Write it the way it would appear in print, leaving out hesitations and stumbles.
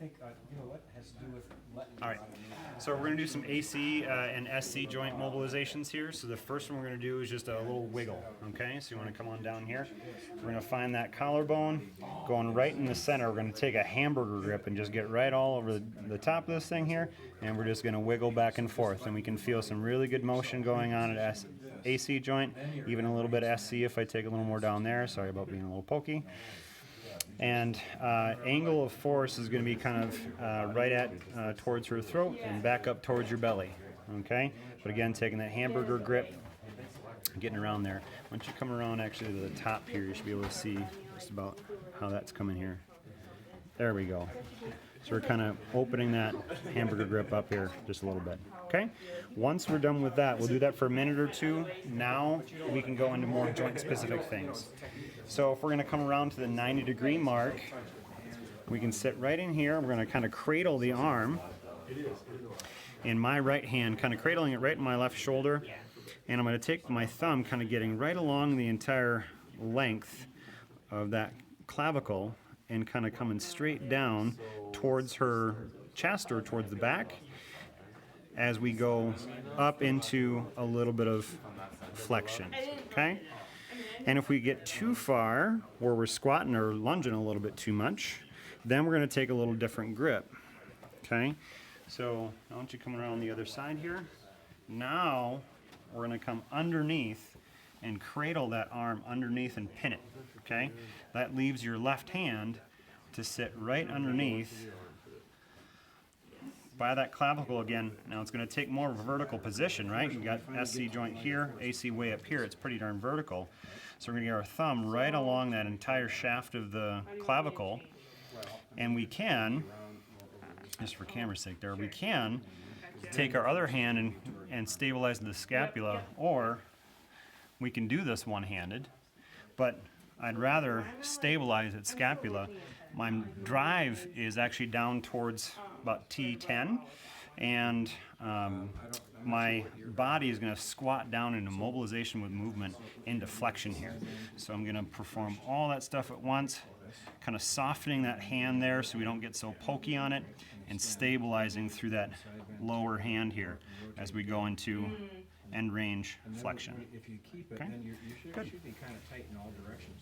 think, you know what, has to do with letting. All right, so we're going to do some AC and SC joint mobilizations here. So the first one we're going to do is just a little wiggle, okay? So you want to come on down here. We're going to find that collarbone, going right in the center. We're going to take a hamburger grip and just get right all over the top of this thing here, and we're just going to wiggle back and forth. And we can feel some really good motion going on at AC joint, even a little bit SC if I take a little more down there. Sorry about being a little pokey. And angle of force is going to be kind of right at towards her throat and back up towards your belly, okay? But again, taking that hamburger grip, getting around there. Once you come around actually to the top here, you should be able to see just about how that's coming here. There we go. So we're kind of opening that hamburger grip up here just a little bit, okay? Once we're done with that, we'll do that for a minute or two. Now we can go into more joint-specific things. So if we're going to come around to the 90-degree mark, we can sit right in here. We're going to kind of cradle the arm in my right hand, kind of cradling it right in my left shoulder. And I'm going to take my thumb kind of getting right along the entire length of that clavicle and kind of coming straight down towards her chest or towards the back as we go up into a little bit of flexion, okay? And if we get too far where we're squatting or lunging a little bit too much, then we're going to take a little different grip, okay? So I want you coming around the other side here. Now we're going to come underneath and cradle that arm underneath and pin it, okay? That leaves your left hand to sit right underneath by that clavicle again. Now it's going to take more of a vertical position, right? You've got SC joint here, AC way up here. It's pretty darn vertical. So we're going to get our thumb right along that entire shaft of the clavicle, and we can, just for camera's sake there, we can take our other hand and stabilize the scapula, or we can do this one-handed, but I'd rather stabilize at scapula. My drive is actually down towards about T10, and my body is going to squat down into mobilization with movement into flexion here. So I'm going to perform all that stuff at once, kind of softening that hand there so we don't get so pokey on it, and stabilizing through that lower hand here as we go into end range flexion. If you keep it, Okay? then you Good. should be kind of tight in all directions.